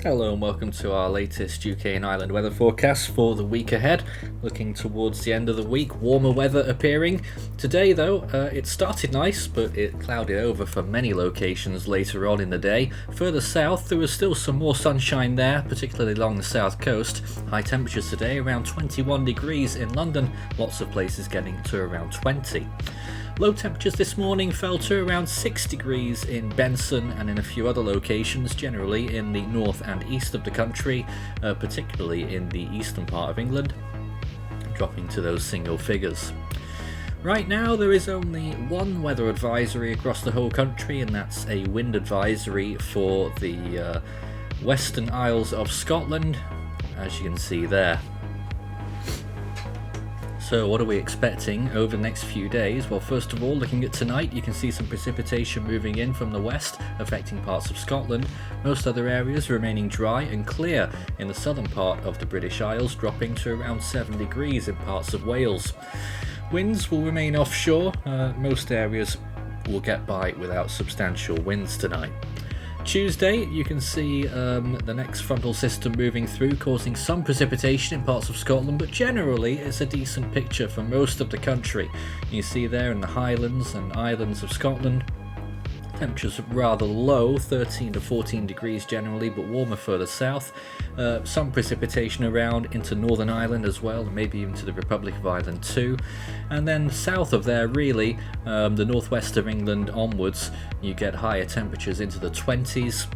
Hello and welcome to our latest UK and Ireland weather forecast for the week ahead. Looking towards the end of the week, warmer weather appearing. Today though, it started nice, but it clouded over for many locations later on in the day. Further south, there was still some more sunshine there, particularly along the south coast. High temperatures today around 21 degrees in London, lots of places getting to around 20. Low temperatures this morning fell to around 6 degrees in Benson and in a few other locations, generally in the north and east of the country, particularly in the eastern part of England, dropping to those single figures. Right now there is only one weather advisory across the whole country, and that's a wind advisory for the Western Isles of Scotland, as you can see there. So what are we expecting over the next few days? Well, first of all, looking at tonight, you can see some precipitation moving in from the west, affecting parts of Scotland. Most other areas remaining dry and clear in the southern part of the British Isles, dropping to around 7 degrees in parts of Wales. Winds will remain offshore. Most areas will get by without substantial winds tonight. Tuesday, you can see the next frontal system moving through, causing some precipitation in parts of Scotland, but generally it's a decent picture for most of the country. You see there in the Highlands and Islands of Scotland, temperatures rather low, 13 to 14 degrees generally, but warmer further south. Some precipitation around into Northern Ireland as well, and maybe even to the Republic of Ireland too. And then south of there, really, the northwest of England onwards, you get higher temperatures into the 20s.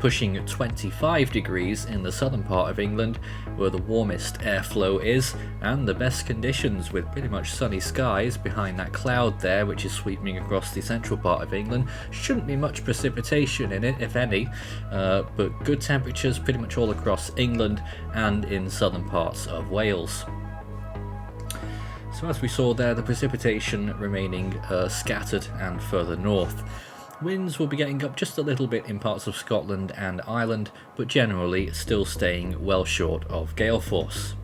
Pushing 25 degrees in the southern part of England, where the warmest airflow is, and the best conditions with pretty much sunny skies behind that cloud there, which is sweeping across the central part of England. Shouldn't be much precipitation in it, if any, but good temperatures pretty much all across England and in southern parts of Wales. So as we saw there, the precipitation remaining scattered and further north. Winds will be getting up just a little bit in parts of Scotland and Ireland, but generally still staying well short of gale force.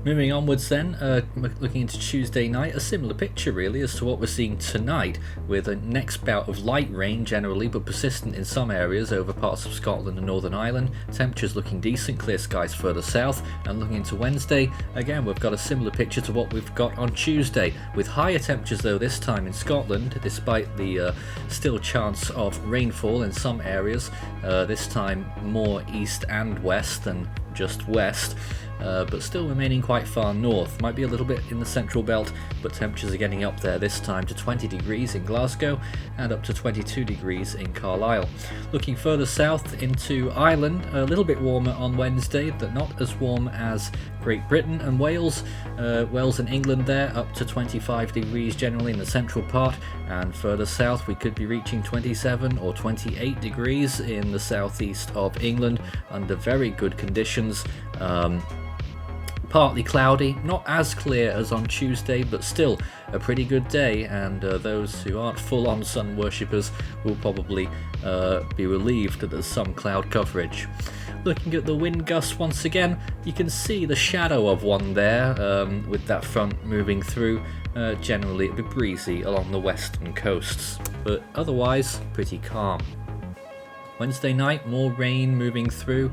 Moving onwards then, looking into Tuesday night, a similar picture really as to what we're seeing tonight, with a next bout of light rain generally, but persistent in some areas over parts of Scotland and Northern Ireland. Temperatures looking decent, clear skies further south. And looking into Wednesday, again we've got a similar picture to what we've got on Tuesday, with higher temperatures though this time in Scotland, despite the still chance of rainfall in some areas, this time more east and west than just west. But still remaining quite far north. Might be a little bit in the central belt, but temperatures are getting up there this time to 20 degrees in Glasgow and up to 22 degrees in Carlisle. Looking further south into Ireland, a little bit warmer on Wednesday, but not as warm as Great Britain and Wales. Wales and England there up to 25 degrees generally in the central part, and further south we could be reaching 27 or 28 degrees in the southeast of England under very good conditions. Partly cloudy, not as clear as on Tuesday, but still a pretty good day, and those who aren't full-on sun worshippers will probably be relieved that there's some cloud coverage. Looking at the wind gusts once again, you can see the shadow of one there with that front moving through. Generally it'll be breezy along the western coasts, but otherwise pretty calm. Wednesday night, more rain moving through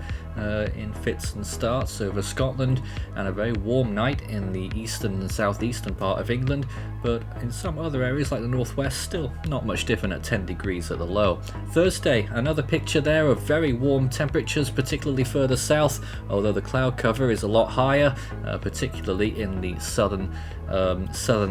in fits and starts over Scotland, and a very warm night in the eastern and southeastern part of England, but in some other areas like the northwest, still not much different at 10 degrees at the low. Thursday, another picture there of very warm temperatures, particularly further south, although the cloud cover is a lot higher, particularly in the southern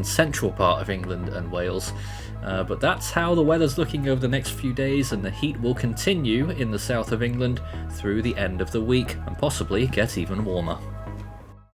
central part of England and Wales. But that's how the weather's looking over the next few days, and the heat will continue in the south of England through the end of the week and possibly get even warmer.